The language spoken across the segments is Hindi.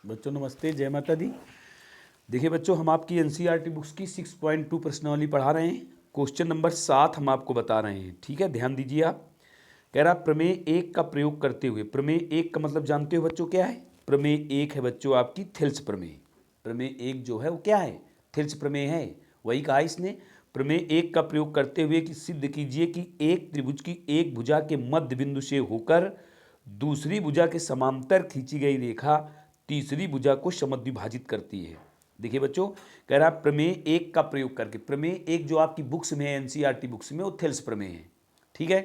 बच्चों नमस्ते, जय माता दी। देखिए बच्चों, हम आपकी एनसीईआरटी बुक्स की 6.2 प्रश्नावली पढ़ा रहे हैं। क्वेश्चन नंबर 7 हम आपको बता रहे हैं। ठीक है, ध्यान दीजिए आप। कह रहा प्रमेय 1 का प्रयोग करते हुए, प्रमेय 1 का मतलब जानते हो बच्चों क्या है? प्रमेय 1 है बच्चों आपकी थेल्स प्रमेय। प्रमेय 1 जो है वो क्या है? थेल्स प्रमेय है। वही कहा इसने, प्रमेय 1 का प्रयोग करते हुए कि सिद्ध कीजिए कि एक त्रिभुज की एक भुजा के मध्य बिंदु से होकर दूसरी भुजा के समांतर खींची गई रेखा तीसरी भुजा को समद्विभाजित करती है। देखिए बच्चों, कह रहा प्रमेय 1 का प्रयोग करके, प्रमेय 1 जो आपकी बुक्स में है, एनसीईआरटी बुक्स में, वो थेल्स प्रमेय है। ठीक है,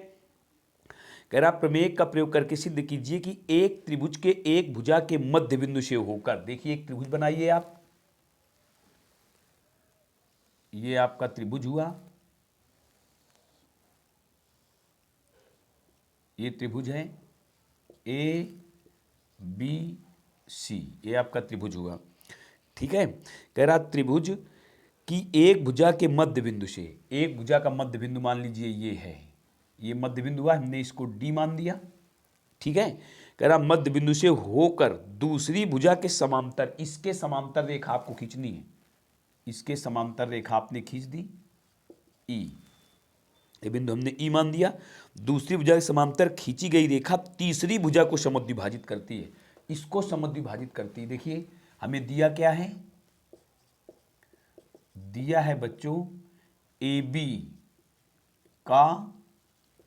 कह रहा प्रमेय का प्रयोग करके सिद्ध कीजिए कि एक त्रिभुज के एक भुजा के मध्य बिंदु से होकर, देखिए एक त्रिभुज बनाइए आप, ये आपका त्रिभुज हुआ, ये त्रिभुज है ए बी सी, ये आपका त्रिभुज हुआ। ठीक है, कह रहा त्रिभुज की एक भुजा के मध्य बिंदु से, एक भुजा का मध्य बिंदु मान लीजिए ये है, ये मध्य बिंदु हुआ, हमने इसको डी मान दिया। ठीक है, कह रहा मध्य बिंदु से होकर दूसरी भुजा के समांतर, इसके समांतर रेखा आपको खींचनी है, इसके समांतर रेखा आपने खींच दी ई, ये बिंदु हमने ई मान दिया। दूसरी भुजा के समांतर खींची गई रेखा तीसरी भुजा को समद्विभाजित करती है, इसको समद्विभाजित करती है। देखिए हमें दिया क्या है? दिया है बच्चों ए बी का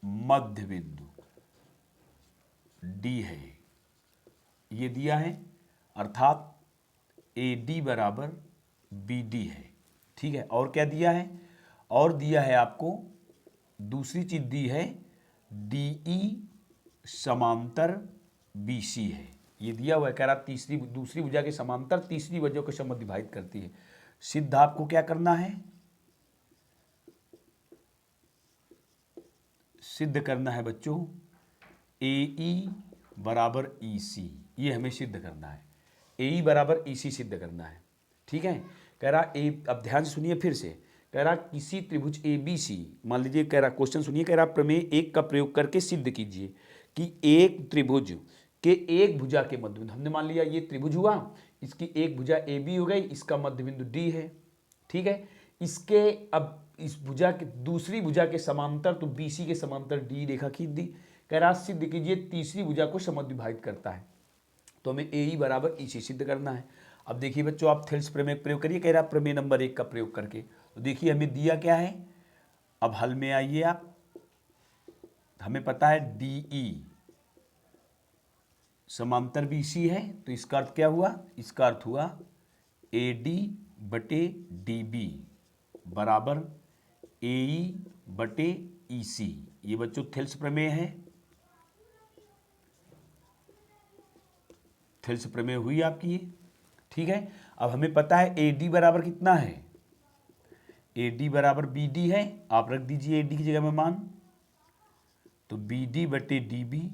मध्य बिंदु डी है, ये दिया है, अर्थात ए डी बराबर बी डी है। ठीक है, और क्या दिया है? और दिया है आपको दूसरी चीज दी है डी ई समांतर बी सी है, ये दिया हुआ है। कह रहा तीसरी दूसरी भुजा के समांतर तीसरी भुजा को समद्विभाजित करती है। सिद्ध आपको क्या करना है? सिद्ध करना है बच्चों ए ई बराबर ई सी, ये हमें सिद्ध करना है, ए ई बराबर ई सी सिद्ध करना है। ठीक है, कह रहा ए, अब ध्यान से सुनिए फिर से, कह रहा किसी त्रिभुज ए बी सी, मान लीजिए, कह रहा क्वेश्चन सुनिए, कह रहा प्रमेय 1 का प्रयोग करके सिद्ध कीजिए कि एक त्रिभुज के एक भुजा के मध्य बिंदु, हमने मान लिया ये त्रिभुज हुआ, इसकी एक भुजा ए बी हो गई, इसका मध्य बिंदु डी है। ठीक है, इसके अब इस भुजा के दूसरी भुजा के समांतर, तो बी सी के समांतर डी रेखा खींच दी। कह रहा सिद्ध कीजिए तीसरी भुजा को समद्विभाजित करता है, तो हमें ए ई बराबर ई सी सिद्ध करना है। अब देखिए बच्चों, आप थेल्स प्रमेय प्रयोग करिए, कह रहा प्रमेय नंबर 1 का प्रयोग करके। तो देखिए हमें दिया क्या है, अब हल में आइए आप, हमें पता है डी ई समांतर बी सी है, तो इसका अर्थ क्या हुआ? इसका अर्थ हुआ ए डी बटे डी बी बराबर ए ई बटे ई सी। ये बच्चों थेल्स प्रमेय है, थेल्स प्रमेय हुई आपकी ये। ठीक है, अब हमें पता है ए डी बराबर कितना है? ए डी बराबर बी डी है, आप रख दीजिए ए डी की जगह में मान, तो बी डी बटे डी बी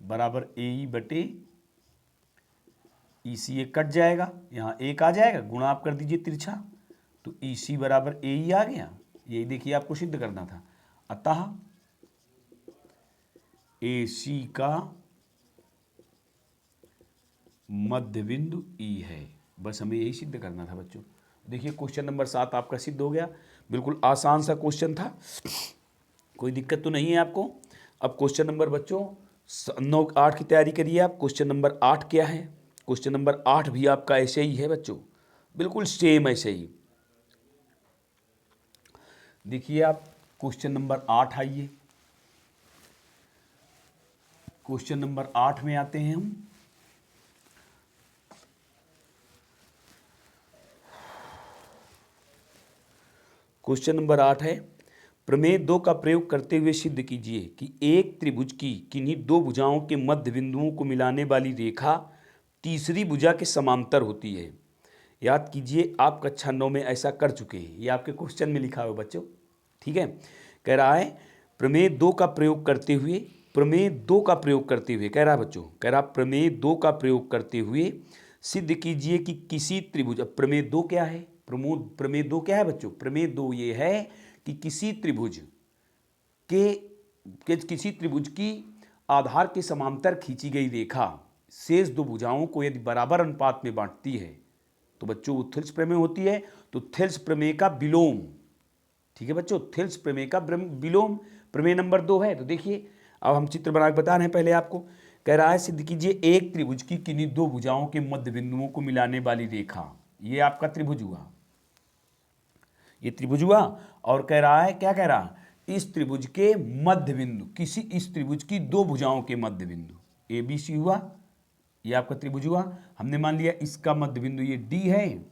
बराबर ए ई बटे ई सी, एक कट जाएगा, यहाँ एक आ जाएगा, गुणा आप कर दीजिए तिरछा, तो ई सी बराबर ए ई आ गया। यही देखिए आपको सिद्ध करना था। अतः ए सी का मध्य बिंदु ई है, बस हमें यही सिद्ध करना था बच्चों। देखिए क्वेश्चन नंबर 7 आपका सिद्ध हो गया, बिल्कुल आसान सा क्वेश्चन था, कोई दिक्कत तो नहीं है आपको। अब क्वेश्चन नंबर बच्चों 9 8 की तैयारी करिए आप। क्वेश्चन नंबर 8 क्या है? क्वेश्चन नंबर 8 भी आपका ऐसे ही है बच्चों, बिल्कुल सेम ऐसे ही। देखिए आप क्वेश्चन नंबर 8 आइए, क्वेश्चन नंबर 8 में आते हैं हम। क्वेश्चन नंबर 8 है, प्रमेय 2 का प्रयोग करते हुए सिद्ध कीजिए कि एक त्रिभुज की किन्हीं दो भुजाओं के मध्य बिंदुओं को मिलाने वाली रेखा तीसरी भुजा के समांतर होती है। याद कीजिए आप कक्षा 9 में ऐसा कर चुके हैं, ये आपके क्वेश्चन में लिखा हुआ बच्चों। ठीक है, कह रहा है प्रमेय 2 का प्रयोग करते हुए, प्रमेय 2 का प्रयोग करते हुए, कह रहा है बच्चों, कह रहा प्रमेय 2 का प्रयोग करते हुए सिद्ध कीजिए कि किसी त्रिभुज, अब प्रमेय 2 क्या है? प्रमेय 2 क्या है बच्चों? प्रमेय 2 ये है कि किसी त्रिभुज के किसी त्रिभुज की आधार के समांतर खींची गई रेखा, शेष दो भुजाओं को यदि बराबर अनुपात में बांटती है तो बच्चों वो थेल्स प्रमेय होती है। तो थेल्स प्रमेय का विलोम, ठीक है बच्चों, थेल्स प्रमेय का विलोम प्रमेय नंबर 2 है। तो देखिए अब हम चित्र बना के बता रहे हैं पहले आपको। कह रहा है सिद्ध कीजिए एक त्रिभुज की किन्हीं दो भुजाओं के मध्य बिंदुओं को मिलाने वाली रेखा, ये आपका त्रिभुज हुआ, ये त्रिभुज हुआ। और कह रहा है, क्या कह रहा, इस त्रिभुज के मध्य बिंदु, किसी इस त्रिभुज की दो भुजाओं के मध्य बिंदु ए बी सी हुआ, ये आपका त्रिभुज हुआ। हमने मान लिया इसका मध्य बिंदु ये डी है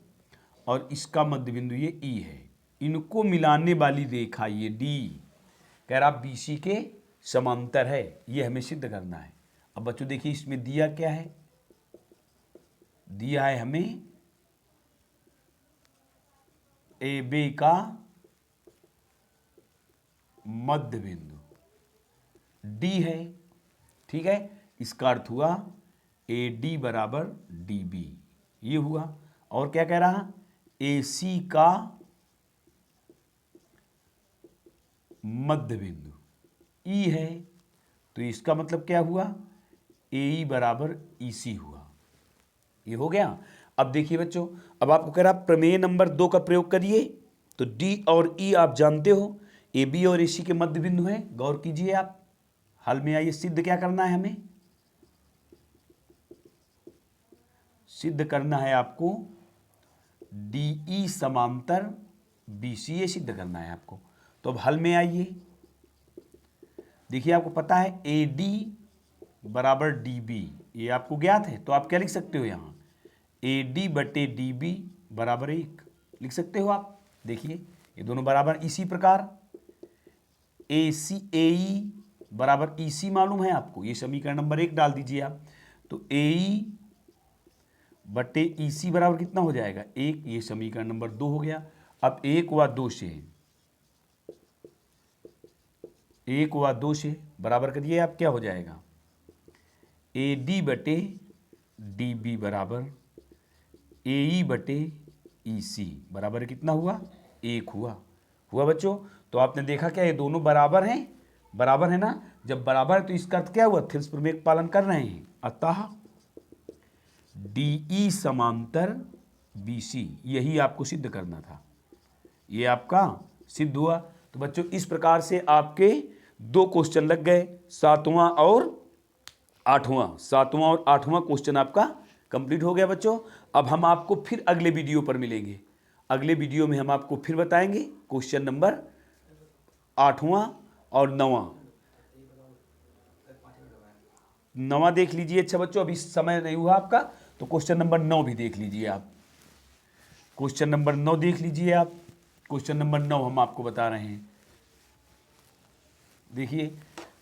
और इसका मध्य बिंदु ये ई है, इनको मिलाने वाली रेखा ये डी कह रहा बी सी के समांतर है, ये हमें सिद्ध करना है। अब बच्चों देखिए इसमें दिया क्या है, दिया है हमें ए बी का मध्य बिंदु डी है, ठीक है। इसका अर्थ हुआ ए डी बराबर डी बी, ये हुआ। और क्या कह रहा, ए सी का मध्य बिंदु ई है, तो इसका मतलब क्या हुआ, ए ई बराबर ई सी हुआ, ये हो गया। अब देखिए बच्चों, अब आपको कह रहा प्रमेय नंबर 2 का प्रयोग करिए। तो डी और ई आप जानते हो ए बी और ए सी के मध्य बिंदु है, गौर कीजिए आप, हल में आइए, सिद्ध क्या करना है हमें, सिद्ध करना है आपको डी ई समांतर बी सी, ये सिद्ध करना है आपको। तो अब हल में आइए, देखिए आपको पता है ए डी बराबर डी बी, ये आपको ज्ञात है। तो आप क्या लिख सकते हो यहाँ, ए डी बटे डी बी बराबर 1 लिख सकते हो आप। देखिए ये दोनों बराबर, इसी प्रकार ए सी ए ई बराबर ई सी मालूम है आपको, ये समीकरण नंबर 1 डाल दीजिए आप। तो ए ई बटे ई सी बराबर कितना हो जाएगा 1, ये समीकरण नंबर 2 हो गया। अब 1 व 2 से, 1 व 2 से बराबर करिए आप, क्या हो जाएगा, ए डी बटे डी बी बराबर ए ई बटे ई सी बराबर कितना हुआ, 1 हुआ। हुआ बच्चों। तो आपने देखा क्या ये दोनों बराबर हैं, बराबर है ना। जब बराबर है तो इसका अर्थ क्या हुआ, थेल्स प्रमेय का पालन कर रहे हैं। अतः डी ई समांतर बी सी, यही आपको सिद्ध करना था, ये आपका सिद्ध हुआ। तो बच्चों इस प्रकार से आपके 2 क्वेश्चन लग गए, 7वां और 8वां, 7वां और 8वां क्वेश्चन आपका कंप्लीट हो गया बच्चों। अब हम आपको फिर अगले वीडियो पर मिलेंगे, अगले वीडियो में हम आपको फिर बताएंगे क्वेश्चन नंबर 8वां और 9वां देख लीजिए। अच्छा बच्चों अभी समय नहीं हुआ आपका, तो क्वेश्चन नंबर 9 भी देख लीजिए आप, क्वेश्चन नंबर 9 देख लीजिए आप। क्वेश्चन नंबर 9 हम आपको बता रहे हैं, देखिए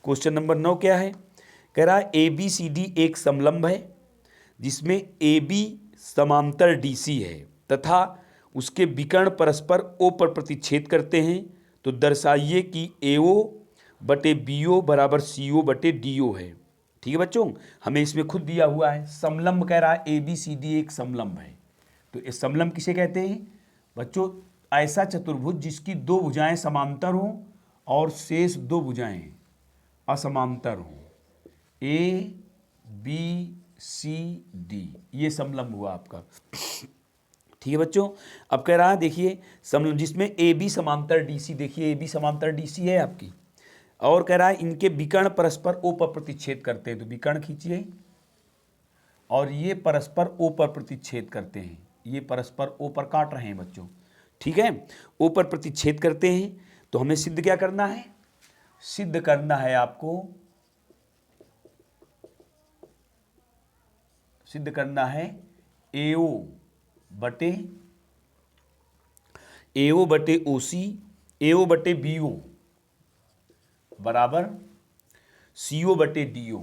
क्वेश्चन नंबर 9 क्या है, कह रहा है ए बी सी डी एक समलंब है जिसमें ए बी समांतर डी सी है तथा उसके विकर्ण परस्पर ओ पर प्रतिच्छेद करते हैं। तो दर्शाइए कि ए ओ बटे बी ओ बराबर सी ओ बटे डी ओ है। ठीक है बच्चों, हमें इसमें खुद दिया हुआ है समलंब, कह रहा है ए बी सी डी एक समलंब है। तो इस समलंब किसे कहते हैं बच्चों, ऐसा चतुर्भुज जिसकी दो भुजाएं समांतर हों और शेष दो भुजाएं असमांतर हों, ए बी सी डी, ये समलंब हुआ आपका। ठीक है बच्चों, अब कह रहा है देखिए समलंब जिसमें ए बी समांतर डी सी, देखिए ए बी समांतर डी सी है आपकी, और कह रहा है इनके विकर्ण परस्पर ओ पर प्रतिच्छेद करते हैं। तो विकर्ण खींचिए, और ये परस्पर ओ पर प्रतिच्छेद करते हैं, ये परस्पर ओ पर काट रहे हैं बच्चों। ठीक है, ओ पर प्रतिच्छेद करते हैं। तो हमें सिद्ध क्या करना है, सिद्ध करना है आपको, सिद्ध करना है एओ बटे ओ सी, एओ बटे बी ओ बराबर सी ओ बटे डी ओ,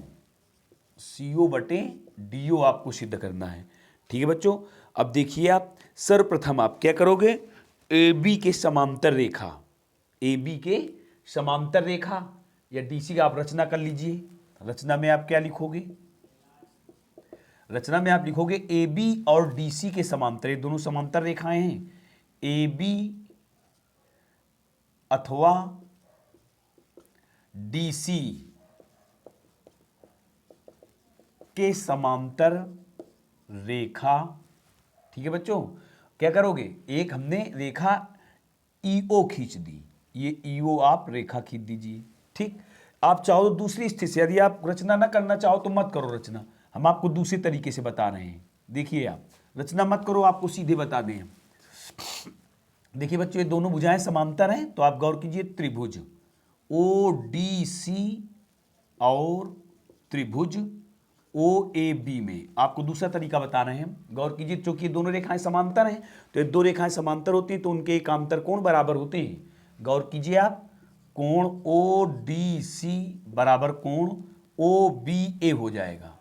सी ओ बटे डी ओ आपको सिद्ध करना है। ठीक है बच्चों, अब देखिए आप सर्वप्रथम आप क्या करोगे, ए बी के समांतर रेखा, ए बी के समांतर रेखा या डी सी का आप रचना कर लीजिए। रचना में आप क्या लिखोगे, रचना में आप लिखोगे ए बी और डी सी के समांतर, ये दोनों समांतर रेखाएं हैं, ए बी अथवा डी सी के समांतर रेखा, ठीक है बच्चों, क्या करोगे, एक हमने रेखा ईओ खींच दी, ये ईओ आप रेखा खींच दीजिए। ठीक, आप चाहो तो दूसरी स्थिति से, यदि आप रचना ना करना चाहो तो मत करो रचना, हम आपको दूसरे तरीके से बता रहे हैं। देखिए आप रचना मत करो, आपको सीधे बता दें। देखिए बच्चों, ये दोनों भुजाएं समांतर हैं, तो आप गौर कीजिए त्रिभुज ओ डी सी और त्रिभुज ओ ए बी में, आपको दूसरा तरीका बता रहे हैं। गौर कीजिए, क्योंकि ये दोनों रेखाएं समांतर हैं, तो ये दो रेखाएं समांतर होती हैं तो उनके एकांतर कोण बराबर होते हैं। गौर कीजिए आप, कोण ओ डी सी बराबर कोण ओ बी ए हो जाएगा,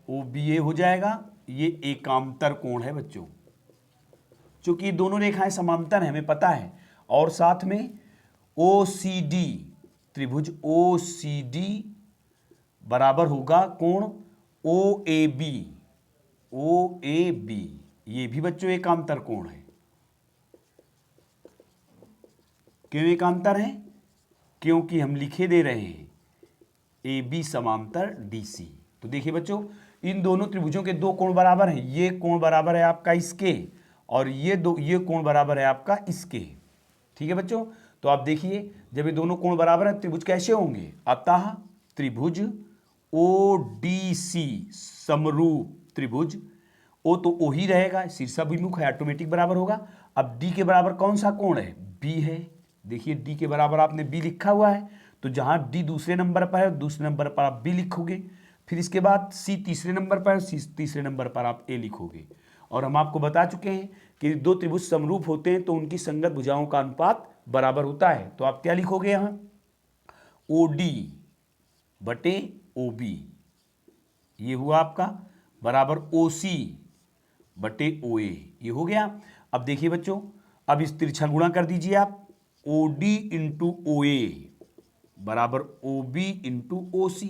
ओ बी ए हो जाएगा, ये एकांतर कोण है बच्चों, क्योंकि दोनों रेखाएं समांतर हैं हमें पता है। और साथ में ओ सी डी, त्रिभुज ओ सी डी बराबर होगा कोण ओ A B, O A B, ये भी बच्चों एकांतर कोण है। क्यों एकांतर है, क्योंकि हम लिखे दे रहे हैं ए बी समांतर डी सी। तो देखिए बच्चों, इन दोनों त्रिभुजों के दो कोण बराबर हैं, ये कोण बराबर है आपका इसके, और ये कोण बराबर है आपका इसके। ठीक है बच्चों, तो आप देखिए जब ये दोनों कोण बराबर हैं त्रिभुज कैसे होंगे, अतः त्रिभुज ओ डी सी समरूप त्रिभुज, ओ तो ओ ही रहेगा, शीर्षाभिमुख है, ऑटोमेटिक बराबर होगा। अब डी के बराबर कौन सा कोण है, बी है। देखिए डी के बराबर आपने बी लिखा हुआ है, तो जहां डी दूसरे नंबर पर है दूसरे नंबर पर आप बी लिखोगे, फिर इसके बाद सी तीसरे नंबर पर, सी तीसरे नंबर पर आप ए लिखोगे। और हम आपको बता चुके हैं कि दो त्रिभुज समरूप होते हैं तो उनकी संगत भुजाओं का अनुपात बराबर होता है। तो आप क्या लिखोगे यहां, ओ डी बटे ओ बी, ये हुआ आपका, बराबर ओ सी बटे ओ ए, ये हो गया। अब देखिए बच्चों, अब इस तिरछा गुणा कर दीजिए आप, ओ डी इंटू ओ ए बराबर ओ बी इंटू ओ सी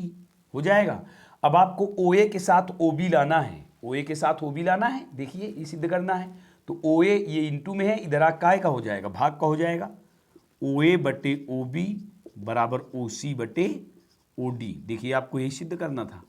हो जाएगा। अब आपको ओ ए के साथ ओ बी लाना है, ओ ए के साथ ओ बी लाना है, देखिए ये सिद्ध करना है। तो ओ ए ये इंटू में है, इधर आ काय का हो जाएगा, भाग का हो जाएगा, ओ ए बटे ओ बी बराबर ओ सी बटे ओ डी। देखिए आपको यही सिद्ध करना था,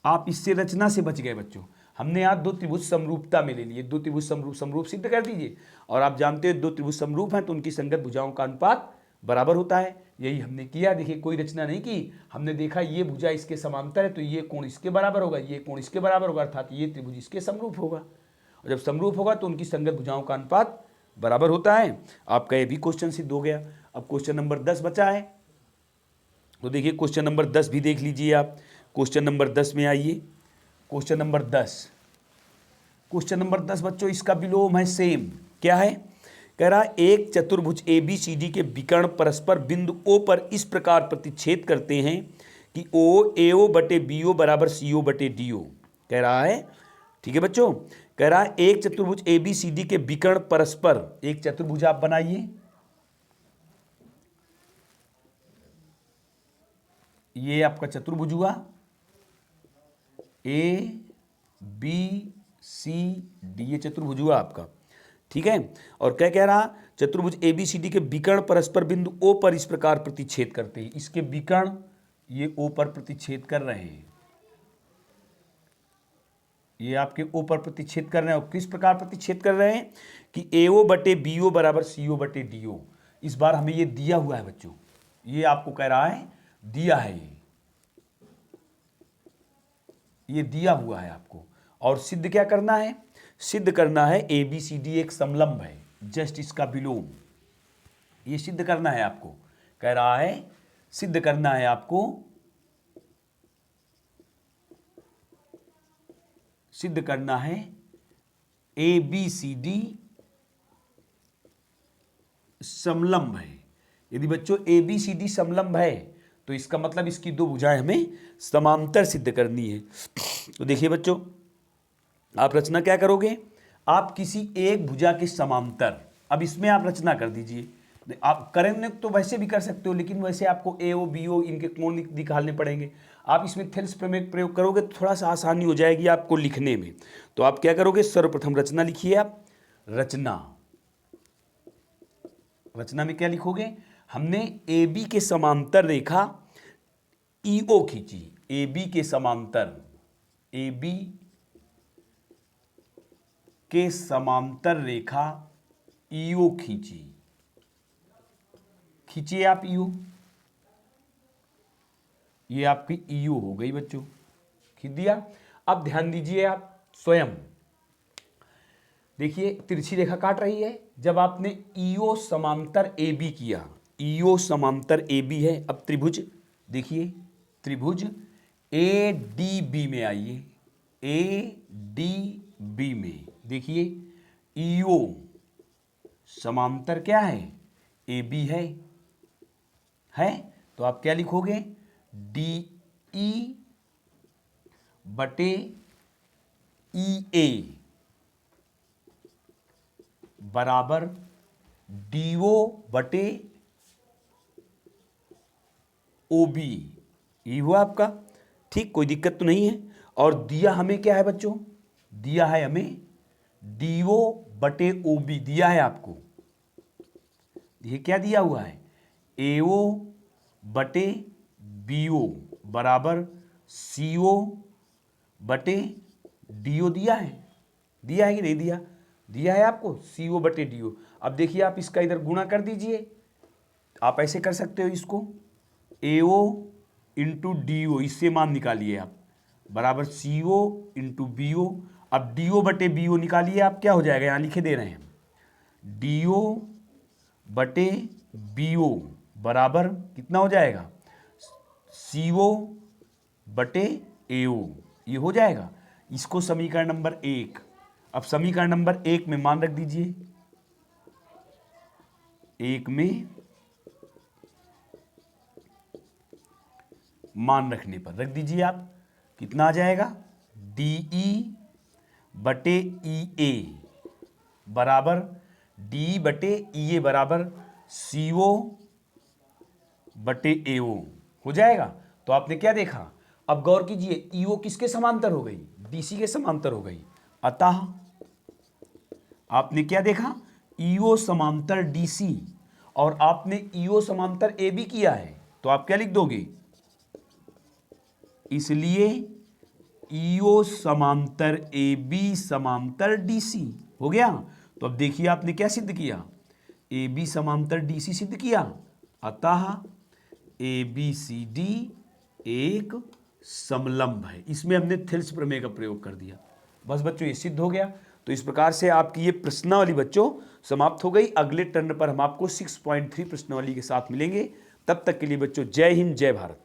आप इससे रचना से बच गए बच्चों। हमने आज दो त्रिभुज समरूपता में ले लिए, दो त्रिभुज समरूप सिद्ध कर दीजिए। और आप जानते हैं दो त्रिभुज समरूप हैं तो उनकी संगत भुजाओं का अनुपात बराबर होता है, यही हमने किया। देखिए कोई रचना नहीं की, हमने देखा ये भुजा इसके समांतर है तो ये कोण इसके बराबर होगा, ये कोण इसके बराबर होगा, अर्थात ये त्रिभुज इसके समरूप होगा। और जब समरूप होगा तो उनकी संगत भुजाओं का अनुपात बराबर होता है। आपका ये भी क्वेश्चन सिद्ध हो गया। अब क्वेश्चन नंबर 10 बचा है, तो देखिए क्वेश्चन नंबर 10 भी देख लीजिए आप। क्वेश्चन नंबर 10 में आइए, क्वेश्चन नंबर 10, क्वेश्चन नंबर 10 बच्चों इसका विलोम है सेम। क्या है, कह रहा एक चतुर्भुज ए बी सी डी के विकर्ण परस्पर बिंदु ओ पर इस प्रकार प्रतिच्छेद करते हैं कि ओ ए ओ बटे बी ओ बराबर सी ओ बटे डी ओ। कह रहा है, ठीक है बच्चों, कह रहा है एक चतुर्भुज ए बी सी डी के विकर्ण परस्पर, एक चतुर्भुज आप बनाइए, ये आपका चतुर्भुज हुआ ए बी सी डी, ये चतुर्भुज हुआ आपका, ठीक है। और क्या कह रहा, चतुर्भुज ए बी सी डी के विकर्ण परस्पर बिंदु ओ पर इस प्रकार प्रतिच्छेद करते हैं, इसके विकर्ण ये ओ पर प्रतिच्छेद कर रहे हैं, ये आपके ओ पर प्रतिच्छेद कर रहे हैं। और किस प्रकार प्रतिच्छेद कर रहे हैं कि ए ओ बटे बी ओ बराबर सी ओ बटे डी ओ। इस बार हमें ये दिया हुआ है बच्चों, ये आपको कह रहा है दिया है, ये दिया हुआ है आपको। और सिद्ध क्या करना है, सिद्ध करना है ए बी सी डी एक समलंब है, जस्ट इसका विलोम, ये सिद्ध करना है आपको। कह रहा है सिद्ध करना है आपको, सिद्ध करना है ए बी सी डी समलंब है। यदि बच्चों ए बी सी डी समलंब है तो इसका मतलब इसकी दो भुजाएं हमें समांतर सिद्ध करनी है। तो देखिए बच्चों, आप रचना क्या करोगे, आप किसी एक भुजा के समांतर, अब इसमें आप रचना कर दीजिए। आप करेंगे तो वैसे भी कर सकते हो, लेकिन वैसे आपको ए ओ बी ओ इनके कोण निकालने पड़ेंगे। आप इसमें थेल्स प्रमेय प्रयोग करोगे तो थोड़ा सा आसानी हो जाएगी आपको लिखने में। तो आप क्या करोगे, सर्वप्रथम रचना लिखिए आप, रचना, रचना में क्या लिखोगे, हमने ए बी के समांतर रेखा ई ओ खींची, ए बी के समांतर, ए बी के समांतर रेखा ईओ खींची। खींचिए आप ईओ, ये आपकी ईओ हो गई बच्चों, खींच दिया। अब ध्यान दीजिए आप स्वयं, देखिए तिरछी रेखा काट रही है। जब आपने ईओ समांतर ए बी किया, ईओ समांतर ए बी है, अब त्रिभुज देखिए, त्रिभुज ए डी बी में आइए, ए डी बी में देखिए ईओ समांतर क्या है, ए बी है तो आप क्या लिखोगे, डी ई बटे ई ए बराबर डीओ बटे ओ बी। ये हुआ आपका, ठीक, कोई दिक्कत तो नहीं है। और दिया हमें क्या है बच्चों, दिया है हमें डीओ बटे ओ बी दिया है आपको। ये क्या दिया हुआ है, एओ बटे बीओ बराबर सीओ बटे डीओ दिया है कि नहीं दिया, दिया है आपको सीओ बटे डीओ। अब देखिए आप इसका इधर गुणा कर दीजिए, आप ऐसे कर सकते हो इसको, एओ इंटू डीओ, इससे मान निकालिए आप, बराबर सीओ इंटू बीओ। अब डीओ बटे बीओ निकालिए आप, क्या हो जाएगा, यहाँ लिखे दे रहे हैं, डीओ बटे बीओ बराबर कितना हो जाएगा, सीओ बटे एओ, ये हो जाएगा। इसको समीकरण नंबर 1। अब समीकरण नंबर 1 में मान रख दीजिए, 1 में मान रखने पर रख दीजिए आप, कितना आ जाएगा, डीई बटे ई ए बराबर डी बटे ई ए बराबर सीओ बटे एओ हो जाएगा। तो आपने क्या देखा, अब गौर कीजिए, ईओ किसके समांतर हो गई, डीसी के समांतर हो गई। अतः आपने क्या देखा, ईओ समांतर डीसी, और आपने ईओ समांतर ए बी किया है, तो आप क्या लिख दोगे, इसलिए ईओ समांतर ए बी समांतर डीसी हो गया। तो अब देखिए आपने क्या सिद्ध किया, ए बी समांतर डीसी सिद्ध किया। अतः ए बी सी डी एक समलंब है। इसमें हमने थेल्स प्रमेय का प्रयोग कर दिया। बस बच्चों ये सिद्ध हो गया। तो इस प्रकार से आपकी ये प्रश्नावली बच्चों समाप्त हो गई। अगले टर्न पर हम आपको 6.3 प्रश्नावली के साथ मिलेंगे। तब तक के लिए बच्चों जय हिंद, जय भारत।